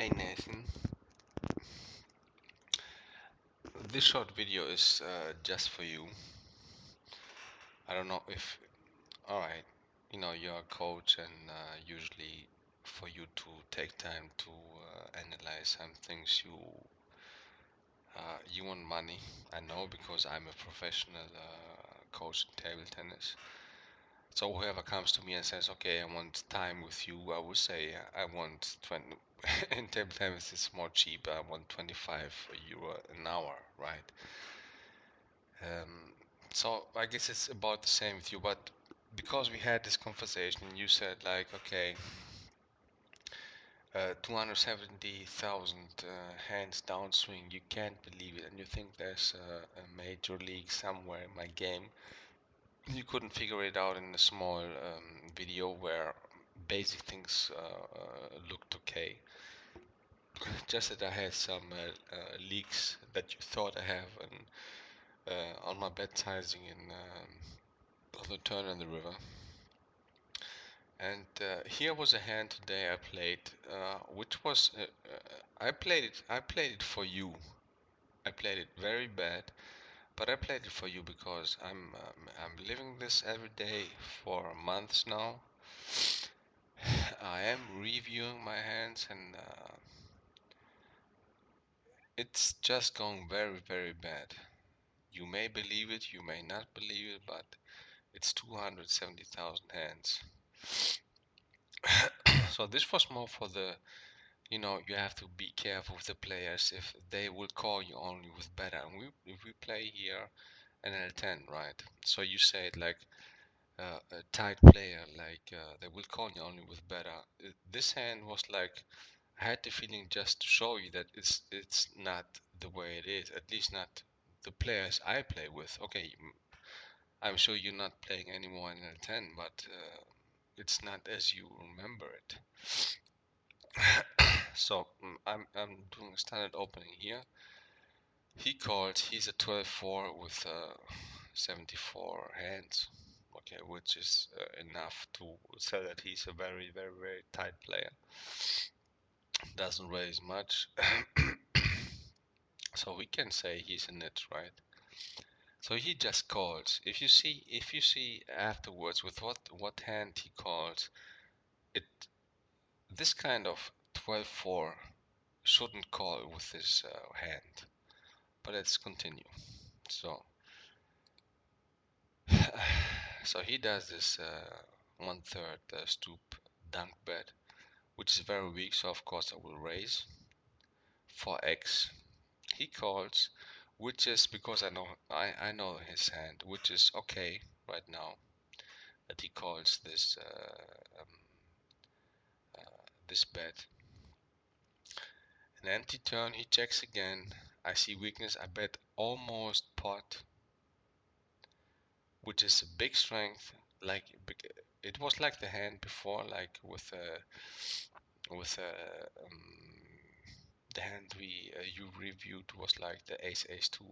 Hey Nathan, this short video is just for you. I don't know if, alright, you're a coach and usually for you to take time to analyze some things you want money. I know because I'm a professional coach in table tennis. So whoever comes to me and says, okay, I want time with you, I would say I want 20, in table tennis it's more cheap, I want 25 euro an hour, right? So I guess it's about the same with you, but because we had this conversation, you said like, okay, 270,000 hands downswing, you can't believe it, and you think there's a major league somewhere in my game. You couldn't figure it out in a small video where basic things looked okay. Just that I had some leaks that you thought I have, and on my bet sizing in on the turn in the river. And here was a hand today I played, which was I played it. I played it for you. I played it very bad, but I played it for you because I'm living this every day for months now. I am reviewing my hands, and it's just going very bad. You may believe it, you may not believe it, but it's 270,000 hands. So this was more for the, you have to be careful with the players if they will call you only with better. And if we play here an L10, right? So you say it like a tight player, like they will call you only with better. This hand was like, I had the feeling just to show you that it's not the way it is. At least not the players I play with. Okay, I'm sure you're not playing anymore in L10, but it's not as you remember it. So I'm doing a standard opening here. He called. He's a 12-4 with 74 hands. Okay, which is enough to say that he's a very tight player. Doesn't raise much, so we can say he's a nit, right? So he just calls. If you see afterwards with what hand he calls, it this kind of 12-4 shouldn't call with this hand. But let's continue. So so he does this 1/3 stoop dunk bet, which is very weak, so of course I will raise for X. He calls, which is because I know his hand, which is okay right now that he calls this bet. An empty turn, he checks again. I see weakness, I bet almost pot, which is a big strength. Like it was like the hand before, like with the hand you reviewed was like the ace 2.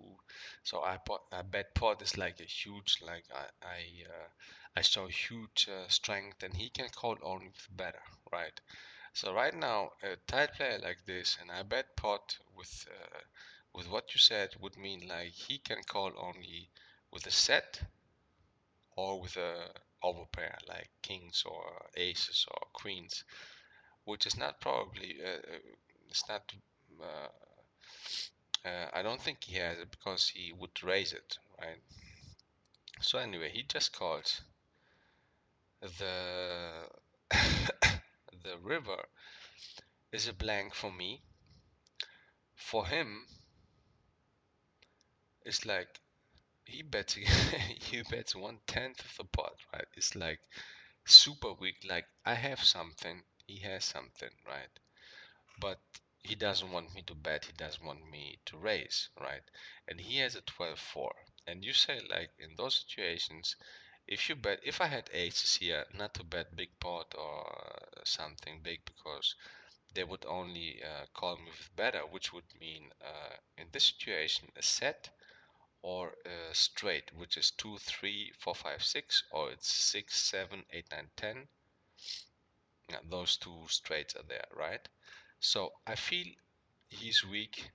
So I bet pot is like a huge, like I show huge strength, and he can call only with better, right? So right now a tight player like this, and I bet pot with what you said would mean like he can call only with a set or with a overpair like kings or aces or queens, which is not probably it's not I don't think he has it because he would raise it, right? So anyway, he just calls. The the river is a blank for me. For him, it's like he bets he bets 1/10 of the pot, right? It's like super weak. Like I have something, he has something, right? But he doesn't want me to bet, he doesn't want me to raise, right? And he has a 12-4. And you say like in those situations, if I had aces here, not to bet big pot or something big, because they would only call me with better, which would mean in this situation a set or a straight, which is 2, 3, 4, 5, 6, or it's 6, 7, 8, 9, 10. Now, those two straights are there, right? So I feel he's weak.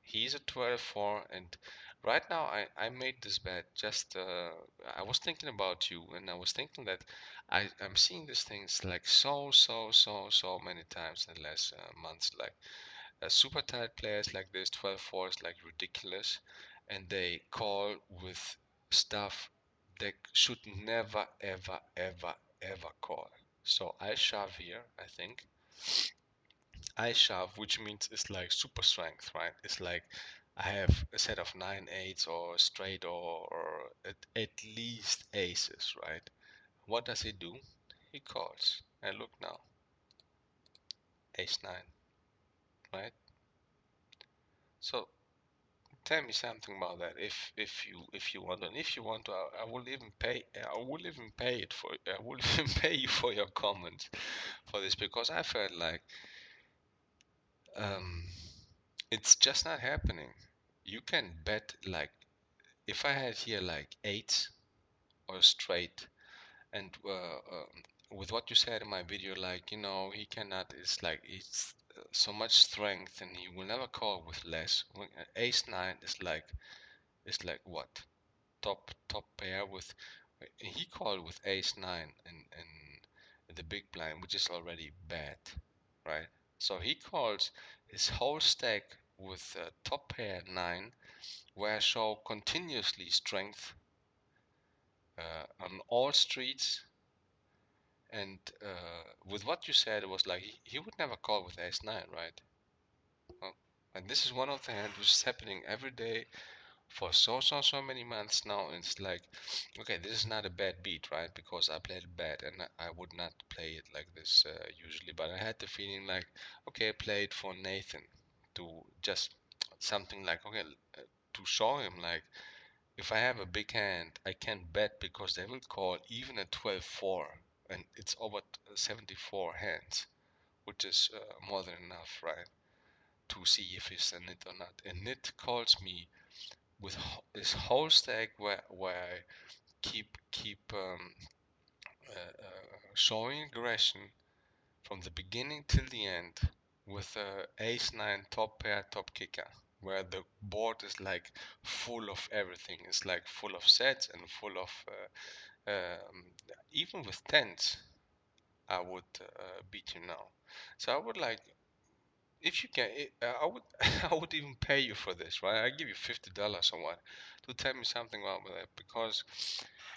He's a 12-4, and right now I made this bet. Just I was thinking about you, and I was thinking that I'm seeing these things like so many times in the last months. Like super tight players like this 12-4 is like ridiculous, and they call with stuff they should never ever call. So I shove here, I think. I shove, which means it's like super strength, right? It's like I have a set of 9 8s or straight or at least aces, right? What does he do? He calls. And look now, ace 9, right? So tell me something about that. If you want, and if you want to, I will even pay. I will even pay it for. I will even pay you for your comments for this, because I felt like um, it's just not happening. You can bet like, if I had here like eights or straight, and with what you said in my video, like, he cannot. It's like it's so much strength, and he will never call with less. When, ace 9 is like what, top pair with. He called with ace 9 and the big blind, which is already bad, right? So he calls his whole stack with top pair 9, where I show continuously strength on all streets. And with what you said, it was like he would never call with ace 9, right? Well, and this is one of the hands which is happening every day for so many months now. And it's like, okay, this is not a bad beat, right? Because I played it bad, and I would not play it like this usually. But I had the feeling like, okay, I played for Nathan to just something like, okay, to show him like, if I have a big hand, I can bet, because they will call even a 12-4, and it's over 74 hands, which is more than enough, right? To see if he's a nit or not. And nit calls me with his whole stack, where I keep showing aggression from the beginning till the end, with ace 9 top pair top kicker, where the board is like full of everything. It's like full of sets and full of even with tens I would beat you now. So I would like, if you can, I would I would even pay you for this, right? I give you $50 or what, to tell me something about that, because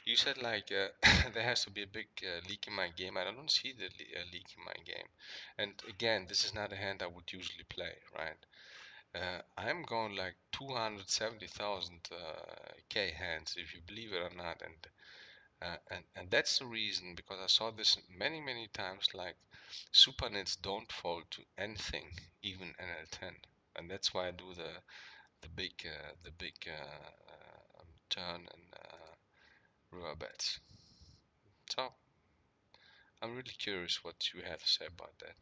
you said like there has to be a big leak in my game. I don't see the leak in my game. And again, this is not a hand I would usually play, right? I'm going like 270,000 K hands, if you believe it or not, and that's the reason, because I saw this many times. Like, super nets don't fall to anything, even NL10, and that's why I do the big turn and river bets. So I'm really curious what you have to say about that.